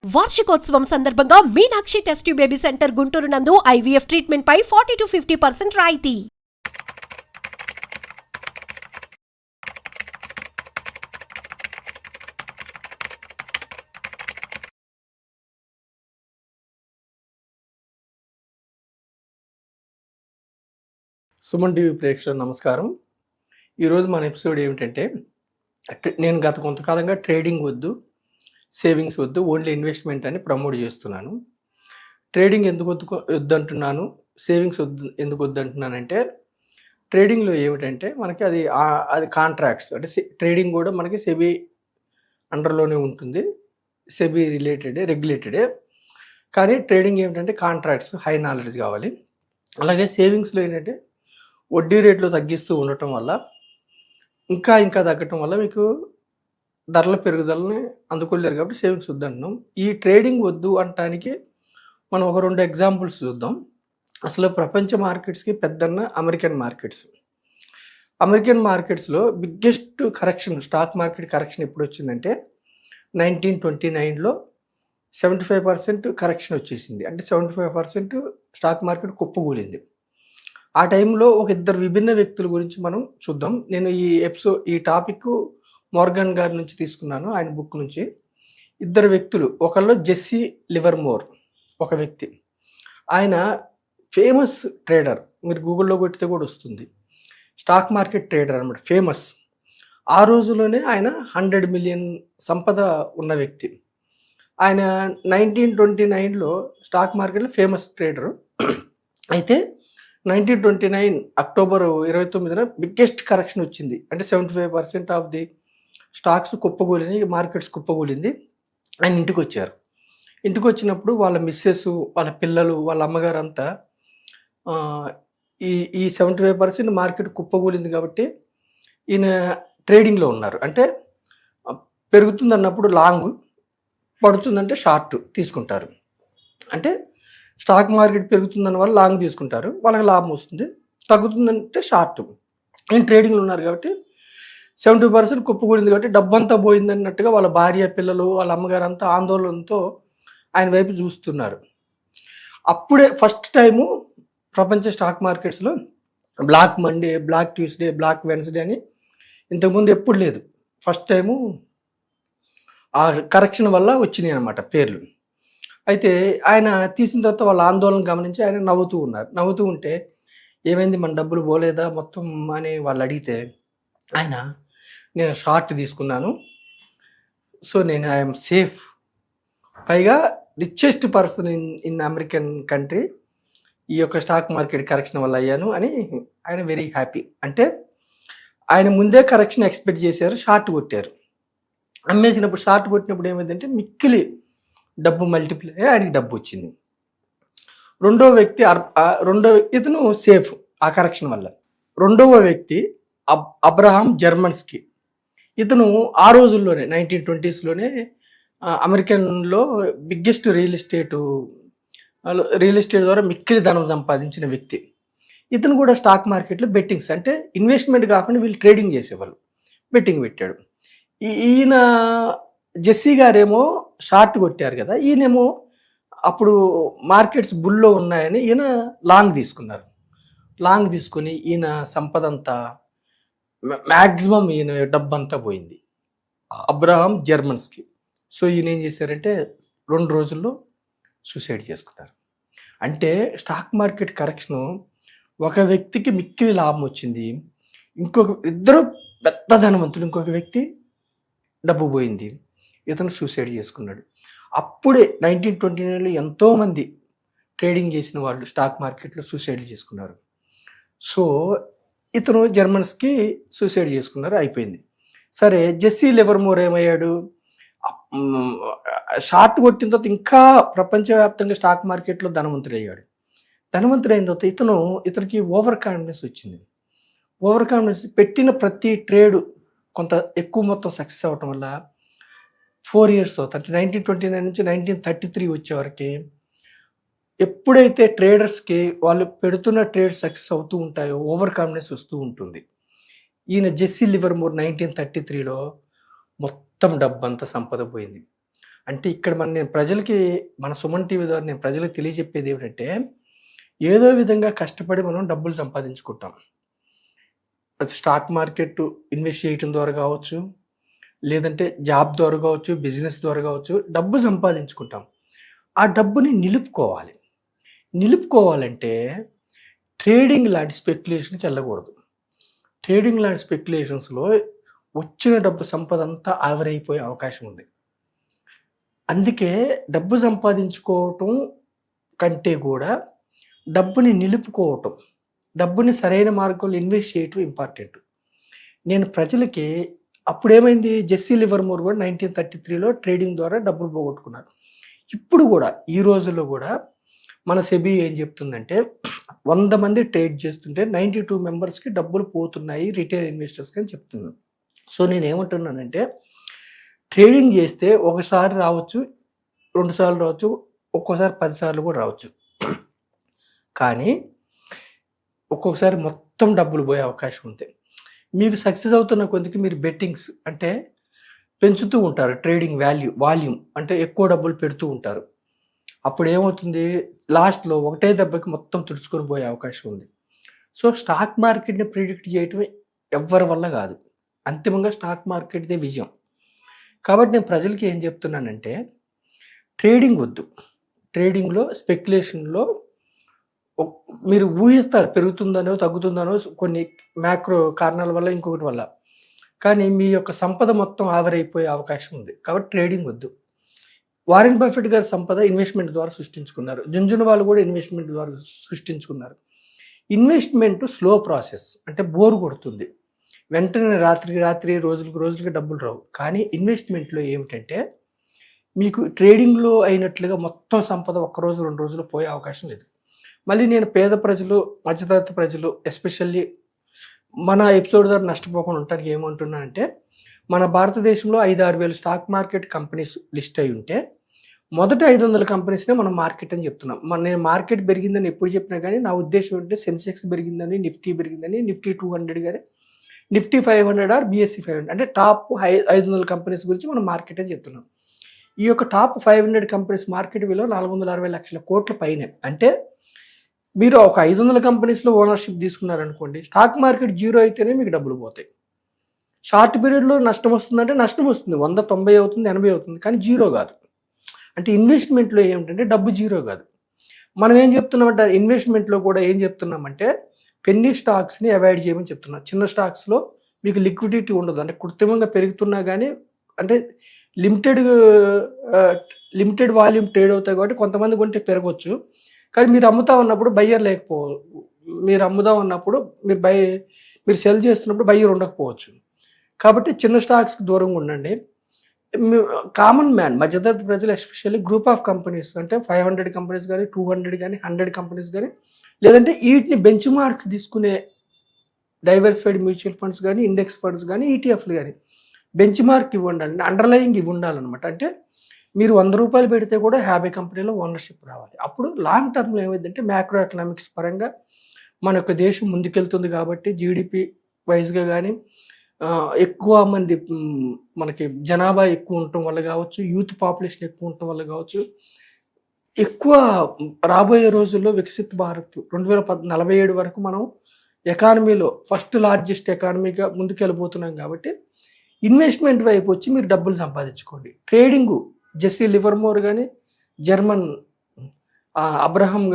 వార్షికోత్సవం సందర్భంగా Meenakshi test tube baby centre Guntur నందు ఐవీఎఫ్ ట్రీట్మెంట్ పై 40-50% రాయితీ. సుమన్ టీవీ ప్రేక్షకులకు నమస్కారం. ఈరోజు మన ఎపిసోడ్ ఏమిటంటే, నేను గత కొంతకాలంగా ట్రేడింగ్ వద్దు, సేవింగ్స్ వద్దు, ఓన్లీ ఇన్వెస్ట్మెంట్ అని ప్రమోట్ చేస్తున్నాను. ట్రేడింగ్ ఎందుకు వద్దంటున్నాను, సేవింగ్స్ ఎందుకు వద్దంటున్నానంటే, ట్రేడింగ్లో ఏమిటంటే మనకి అది కాంట్రాక్ట్స్, అంటే ట్రేడింగ్ కూడా మనకి సెబీ అండర్లోనే ఉంటుంది, సెబీ రెగ్యులేటెడే. కానీ ట్రేడింగ్ ఏమిటంటే కాంట్రాక్ట్స్, హై నాలెడ్జ్ కావాలి. అలాగే సేవింగ్స్లో ఏంటంటే వడ్డీ రేట్లు తగ్గిస్తూ ఉండటం వల్ల ఇంకా తగ్గటం వల్ల మీకు ధరల పెరుగుదలని అందుకోలేరు, కాబట్టి సేవింగ్స్ వద్దంటున్నాం. ఈ ట్రేడింగ్ వద్దు అనటానికి మనం ఒక 2 ఎగ్జాంపుల్స్ చూద్దాం. అసలు ప్రపంచ మార్కెట్స్కి పెద్దన్న అమెరికన్ మార్కెట్స్లో biggest correction, stock market correction ఎప్పుడు వచ్చిందంటే 1929లో 75% కరెక్షన్ వచ్చేసింది. అంటే 75% స్టాక్ మార్కెట్ కుప్పకూలింది. ఆ టైంలో ఒక ఇద్దరు విభిన్న వ్యక్తుల గురించి మనం చూద్దాం. నేను ఈ టాపిక్ మోర్గన్ గారి నుంచి తీసుకున్నాను, ఆయన బుక్ నుంచి. ఇద్దరు వ్యక్తులు, ఒకళ్ళు జెస్సీ లివర్మోర్ ఒక వ్యక్తి. ఆయన ఫేమస్ ట్రేడర్, మీరు గూగుల్లో కొట్టితే కూడా వస్తుంది, స్టాక్ మార్కెట్ ట్రేడర్ అనమాట, ఫేమస్. ఆ రోజులోనే ఆయన 100 మిలియన్ సంపద ఉన్న వ్యక్తి. ఆయన 1929లో స్టాక్ మార్కెట్లో ఫేమస్ ట్రేడరు. అయితే 1929 అక్టోబర్ 29న బిగ్గెస్ట్ కరెక్షన్ వచ్చింది. అంటే 75% ఆఫ్ ది స్టాక్స్ కుప్పకూలింది, మార్కెట్స్ కుప్పకూలింది. ఆయన ఇంటికి వచ్చారు. ఇంటికి వచ్చినప్పుడు వాళ్ళ మిస్సెస్, వాళ్ళ పిల్లలు, వాళ్ళ అమ్మగారు అంతా ఈ 75% మార్కెట్ కుప్పకూలింది కాబట్టి ఈయన ట్రేడింగ్లో ఉన్నారు. అంటే పెరుగుతుంది అన్నప్పుడు లాంగ్, పడుతుందంటే షార్ట్ తీసుకుంటారు. అంటే స్టాక్ మార్కెట్ పెరుగుతుందని వల్ల లాంగ్ తీసుకుంటారు, వాళ్ళకి లాభం వస్తుంది. తగ్గుతుందంటే షార్ట్. నేను ట్రేడింగ్లో ఉన్నారు కాబట్టి 70% కుప్పకూలింది కాబట్టి డబ్బంతా పోయింది అన్నట్టుగా వాళ్ళ భార్య, పిల్లలు, వాళ్ళ అమ్మగారు అంతా ఆందోళనతో ఆయన వైపు చూస్తున్నారు. అప్పుడే ఫస్ట్ టైము ప్రపంచ స్టాక్ మార్కెట్స్లో black Monday, black Tuesday, black Wednesday అని ఇంతకుముందు ఎప్పుడు లేదు. ఫస్ట్ టైము ఆ కరెక్షన్ వల్ల వచ్చినాయి అన్నమాట పేర్లు. అయితే ఆయన తీసిన తర్వాత వాళ్ళ ఆందోళన గమనించి ఆయన నవ్వుతూ ఉంటే, ఏమైంది మన డబ్బులు పోలేదా మొత్తం అని వాళ్ళు అడిగితే, ఆయన నేను షార్ట్ తీసుకున్నాను, సో నేను ఐఎమ్ సేఫ్, పైగా richest person in American country, ఈ యొక్క స్టాక్ మార్కెట్ కరెక్షన్ వల్ల అయ్యాను అని ఆయన వెరీ హ్యాపీ. అంటే ఆయన ముందే కరెక్షన్ ఎక్స్పెక్ట్ చేశారు, షార్ట్ కొట్టారు. అమ్మేసినప్పుడు షార్ట్ కొట్టినప్పుడు ఏమైందంటే మిక్కిలి డబ్బు మల్టిప్లై అయ్యి ఆయనకి డబ్బు వచ్చింది. రెండో వ్యక్తి ఇతను సేఫ్ ఆ కరెక్షన్ వల్ల. రెండవ వ్యక్తి అబ్రహాం జర్మన్స్కి. ఇతను ఆ రోజుల్లోనే 1920sలోనే అమెరికన్లో బిగ్గెస్ట్ రియల్ ఎస్టేట్ ద్వారా మిక్కిలి ధనం సంపాదించిన వ్యక్తి. ఇతను కూడా స్టాక్ మార్కెట్లో బెట్టింగ్స్, అంటే ఇన్వెస్ట్మెంట్ కాకుండా వీళ్ళు ట్రేడింగ్ చేసేవాళ్ళు, బెట్టింగ్ పెట్టాడు. ఈయన జెస్సీ గారేమో షార్ట్ కొట్టారు కదా, ఈయనేమో అప్పుడు మార్కెట్స్ బుల్లో ఉన్నాయని ఈయన లాంగ్ తీసుకున్నారు. లాంగ్ తీసుకొని ఈయన సంపద అంతా, మ్యాక్సిమం ఈయన డబ్బంతా పోయింది అబ్రహాం జర్మన్స్కి. సో ఈయన ఏం చేశారంటే 2 రోజుల్లో సూసైడ్ చేసుకున్నారు. అంటే స్టాక్ మార్కెట్ కరెక్షను ఒక వ్యక్తికి మిక్కిలి లాభం వచ్చింది, ఇద్దరు పెద్ద ధనవంతులు, ఇంకొక వ్యక్తి డబ్బు పోయింది, ఇతను సూసైడ్ చేసుకున్నాడు. అప్పుడే 1929లో ఎంతోమంది ట్రేడింగ్ చేసిన వాళ్ళు స్టాక్ మార్కెట్లో సూసైడ్ చేసుకున్నారు. సో ఇతను జర్మన్స్కి సూసైడ్ చేసుకున్నారు, అయిపోయింది. సరే, జెస్సీ లివర్మోర్ ఏమయ్యాడు, షార్ట్ కొట్టిన తర్వాత ఇంకా ప్రపంచవ్యాప్తంగా స్టాక్ మార్కెట్లో ధనవంతుడయ్యాడు. ధనవంతుడైన తర్వాత ఇతనికి ఓవర్ కాన్ఫిడెన్స్ వచ్చింది. పెట్టిన ప్రతి ట్రేడు కొంత ఎక్కువ మొత్తం సక్సెస్ అవ్వటం వల్ల 4 years తర్వాత, అంటే 1929 నుంచి 1933 వచ్చేవరకు ఎప్పుడైతే ట్రేడర్స్కి వాళ్ళు పెడుతున్న ట్రేడ్ సక్సెస్ అవుతూ ఉంటాయో ఓవర్ కాన్ఫిడెన్స్ వస్తూ ఉంటుంది. ఈయన జెస్సీ లివర్మోర్ 1933లో మొత్తం డబ్బంతా సంపద పోయింది. అంటే ఇక్కడ నేను ప్రజలకి మన సుమన్ టీవీ ద్వారా నేను ప్రజలకు తెలియజెప్పేది ఏమిటంటే, ఏదో విధంగా కష్టపడి మనం డబ్బులు సంపాదించుకుంటాం. అది స్టాక్ మార్కెట్ ఇన్వెస్ట్ చేయటం ద్వారా కావచ్చు, లేదంటే జాబ్ ద్వారా కావచ్చు, బిజినెస్ ద్వారా కావచ్చు, డబ్బు సంపాదించుకుంటాం. ఆ డబ్బుని నిలుపుకోవాలి. నిలుపుకోవాలంటే ట్రేడింగ్ లాంటి స్పెక్యులేషన్‌కి వెళ్ళకూడదు. ట్రేడింగ్ లాంటి స్పెక్యులేషన్స్‌లో వచ్చిన డబ్బు సంపద అంతా ఆవిరైపోయే అవకాశం ఉంది. అందుకే డబ్బు సంపాదించుకోవటం కంటే కూడా డబ్బుని నిలుపుకోవటం, డబ్బుని సరైన మార్గంలో ఇన్వెస్ట్ చేయటం ఇంపార్టెంట్. నేను ప్రజలకి అప్పుడేమైంది, జెస్సీ లివర్మోర్ కూడా 1933లో ట్రేడింగ్ ద్వారా డబ్బులు పోగొట్టుకున్నారు. ఇప్పుడు కూడా ఈ రోజుల్లో కూడా మన సెబీ ఏం చెప్తుందంటే 100 మంది ట్రేడ్ చేస్తుంటే 92 మెంబర్స్కి డబ్బులు పోతున్నాయి రిటైల్ ఇన్వెస్టర్స్కి అని చెప్తున్నాను. సో నేనేమంటున్నానంటే, ట్రేడింగ్ చేస్తే ఒకసారి రావచ్చు, 2 సార్లు రావచ్చు, ఒక్కోసారి 10 సార్లు కూడా రావచ్చు. కానీ ఒక్కొక్కసారి మొత్తం డబ్బులు పోయే అవకాశం ఉంది. మీకు సక్సెస్ అవుతున్న కొద్దికి మీరు బెట్టింగ్స్ అంటే పెంచుతూ ఉంటారు. ట్రేడింగ్ వాల్యూమ్ అంటే ఎక్కువ డబ్బులు పెడుతూ ఉంటారు. అప్పుడు ఏమవుతుంది, లాస్ట్లో ఒకటే దెబ్బకి మొత్తం తుడుచుకొని పోయే అవకాశం ఉంది. సో స్టాక్ మార్కెట్ని ప్రిడిక్ట్ చేయటం ఎవ్వరి వల్ల కాదు. అంతిమంగా స్టాక్ మార్కెట్దే విజయం. కాబట్టి నేను ప్రజలకి ఏం చెప్తున్నానంటే, ట్రేడింగ్ వద్దు. ట్రేడింగ్లో స్పెక్యులేషన్లో మీరు ఊహిస్తారు పెరుగుతుందనో తగ్గుతుందనో కొన్ని మ్యాక్రో కారణాల వల్ల, ఇంకొకటి వల్ల. కానీ మీ యొక్క సంపద మొత్తం ఆవిరైపోయే అవకాశం ఉంది. కాబట్టి ట్రేడింగ్ వద్దు. వారెన్ బఫెట్ గారి సంపద ఇన్వెస్ట్మెంట్ ద్వారా సృష్టించుకున్నారు. జుంజునవాలు కూడా ఇన్వెస్ట్మెంట్ ద్వారా సృష్టించుకున్నారు. ఇన్వెస్ట్మెంట్ స్లో ప్రాసెస్, అంటే బోర్ కొడుతుంది. వెంటనే రాత్రి రోజులకి డబ్బులు రావు. కానీ ఇన్వెస్ట్మెంట్లో ఏమిటంటే, మీకు ట్రేడింగ్లో అయినట్లుగా మొత్తం సంపద ఒక్కరోజు 2 రోజులు పోయే అవకాశం లేదు. మళ్ళీ నేను పేద ప్రజలు, మధ్యతరగతి ప్రజలు, ఎస్పెషల్లీ మన ఎపిసోడ్ ద్వారా నష్టపోకుండా ఉండటానికి ఏమంటున్నానంటే, మన భారతదేశంలో 5-6 వేల స్టాక్ మార్కెట్ కంపెనీస్ లిస్ట్ అయి ఉంటే మొదట 500 కంపెనీస్నే మనం మార్కెట్ అని చెప్తున్నాం. నేను మార్కెట్ పెరిగిందని ఎప్పుడు చెప్పినా కానీ నా ఉద్దేశం ఏంటంటే, సెన్సెక్స్ పెరిగిందని, నిఫ్టీ పెరిగిందని, నిఫ్టీ 200 కానీ, నిఫ్టీ 500 ఆర్ బిఎస్సి 500, అంటే టాప్ 500 కంపెనీస్ గురించి మనం మార్కెట్ అని చెప్తున్నాం. ఈ యొక్క టాప్ 500 కంపెనీస్ మార్కెట్ విలువ 460 లక్షల కోట్ల పైనే. అంటే మీరు ఒక 500 కంపెనీస్లో ఓనర్షిప్ తీసుకున్నారనుకోండి, స్టాక్ మార్కెట్ జీరో అయితేనే మీకు డబ్బులు పోతాయి. షార్ట్ పీరియడ్లో నష్టం వస్తుందంటే నష్టం వస్తుంది, 100, 90 అవుతుంది, 80 అవుతుంది, కానీ జీరో కాదు. అంటే ఇన్వెస్ట్మెంట్లో ఏమిటంటే డబ్బు జీరో కాదు. మనం ఏం చెప్తున్నామంటే, ఇన్వెస్ట్మెంట్లో కూడా ఏం చెప్తున్నామంటే, పెన్నీ స్టాక్స్ని అవాయిడ్ చేయమని చెప్తున్నాం. చిన్న స్టాక్స్లో మీకు లిక్విడిటీ ఉండదు. అంటే కృత్రిమంగా పెరుగుతున్నా కానీ, అంటే లిమిటెడ్ వాల్యూమ్ ట్రేడ్ అవుతాయి కాబట్టి కొంతమంది కొంటే పెరగవచ్చు. కానీ మీరు అమ్ముతా ఉన్నప్పుడు బయ్యర్ మీరు అమ్ముదా ఉన్నప్పుడు మీరు సెల్ చేస్తున్నప్పుడు బయ్యర్ ఉండకపోవచ్చు. కాబట్టి చిన్న స్టాక్స్కి దూరంగా ఉండండి. కామన్ మ్యాన్, మధ్యతరగతి ప్రజలు, ఎస్పెషల్లీ గ్రూప్ ఆఫ్ కంపెనీస్, అంటే 500 కంపెనీస్ కానీ, 200 కానీ, 100 కంపెనీస్ కానీ, లేదంటే వీటిని బెంచ్ మార్క్స్ తీసుకునే డైవర్సిఫైడ్ మ్యూచువల్ ఫండ్స్ కానీ, ఇండెక్స్ ఫండ్స్ కానీ, ఈటీఎఫ్లు కానీ బెంచ్ మార్క్ ఇవి ఉండాలి, అండర్లయింగ్ ఇవి ఉండాలన్నమాట. అంటే మీరు 100 రూపాయలు పెడితే కూడా 50 కంపెనీలో ఓనర్షిప్ రావాలి. అప్పుడు లాంగ్ టర్మ్లో ఏమైందంటే, మ్యాక్రో ఎకనామిక్స్ పరంగా మన యొక్క దేశం ముందుకెళ్తుంది కాబట్టి, జీడిపి వైజ్గా కానీ, ఎక్కువ మంది మనకి జనాభా ఎక్కువ ఉండటం వల్ల కావచ్చు, యూత్ పాపులేషన్ ఎక్కువ ఉండటం వల్ల కావచ్చు, ఎక్కువ రాబోయే రోజుల్లో వికసిత్ భారత్ 2047 వరకు మనం ఎకానమీలో ఫస్ట్ లార్జెస్ట్ ఎకానమీగా ముందుకెళ్ళబోతున్నాం. కాబట్టి ఇన్వెస్ట్మెంట్ వైపు వచ్చి మీరు డబ్బులు సంపాదించుకోండి. ట్రేడింగు జెస్సీ లివర్మోర్ కానీ, జర్మన్ అబ్రహాం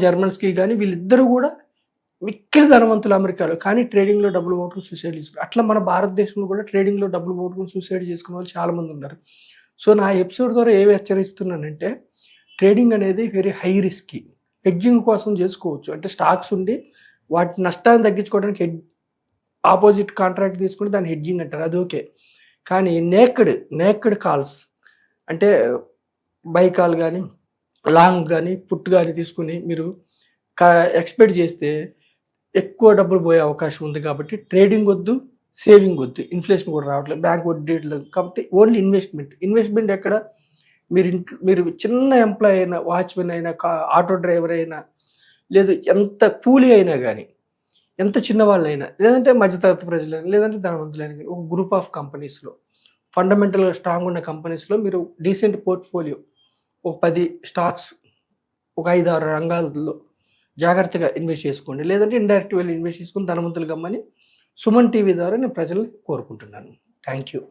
జర్మన్స్కీ కానీ, వీళ్ళిద్దరూ కూడా మిక్కిలి ధనవంతులు అమెరికాలో. కానీ ట్రేడింగ్లో డబ్బులు పోగొట్టుకుని సూసైడ్ చేసుకున్నారు. అట్లా మన భారతదేశంలో కూడా ట్రేడింగ్లో డబ్బులు పోగొట్టుకుని సూసైడ్ చేసుకునే వాళ్ళు చాలామంది ఉన్నారు. సో నా ఎపిసోడ్ ద్వారా ఏమి హెచ్చరిస్తున్నానంటే, ట్రేడింగ్ అనేది వెరీ హై రిస్కీ. హెడ్జింగ్ కోసం చేసుకోవచ్చు. అంటే స్టాక్స్ ఉండి వాటి నష్టాన్ని తగ్గించుకోవడానికి ఆపోజిట్ కాంట్రాక్ట్ తీసుకుంటే దాన్ని హెడ్జింగ్ అంటారు, అది ఓకే. కానీ నేకెడ్ కాల్స్, అంటే బై కాల్ కానీ, లాంగ్ కానీ, పుట్ కానీ తీసుకుని మీరు ఎక్స్పెక్ట్ చేస్తే ఎక్కువ డబ్బులు పోయే అవకాశం ఉంది. కాబట్టి ట్రేడింగ్ వద్దు, సేవింగ్ వద్దు. ఇన్ఫ్లేషన్ కూడా రావట్లేదు, బ్యాంక్ వడ్డీ లేదు. కాబట్టి ఓన్లీ ఇన్వెస్ట్మెంట్ ఎక్కడ, మీరు చిన్న ఎంప్లాయ్ అయినా, వాచ్మెన్ అయినా, ఆటో డ్రైవర్ అయినా, లేదు ఎంత కూలీ అయినా కానీ, ఎంత చిన్నవాళ్ళైనా, లేదంటే మధ్యతరగతి ప్రజలైనా, లేదంటే ధనవంతులైనా కానీ, ఒక గ్రూప్ ఆఫ్ కంపెనీస్లో ఫండమెంటల్గా స్ట్రాంగ్ ఉన్న కంపెనీస్లో మీరు డీసెంట్ పోర్ట్ఫోలియో ఒక 10 స్టాక్స్ ఒక 5-6 రంగాల్లో జాగ్రత్తగా ఇన్వెస్ట్ చేసుకోండి. లేదంటే ఇండైరెక్ట్ వెళ్ళి ఇన్వెస్ట్ చేసుకుని ధనవంతులు గమ్మని సుమన్ టీవీ ద్వారా నేను ప్రజల్ని కోరుకుంటున్నాను. Thank you.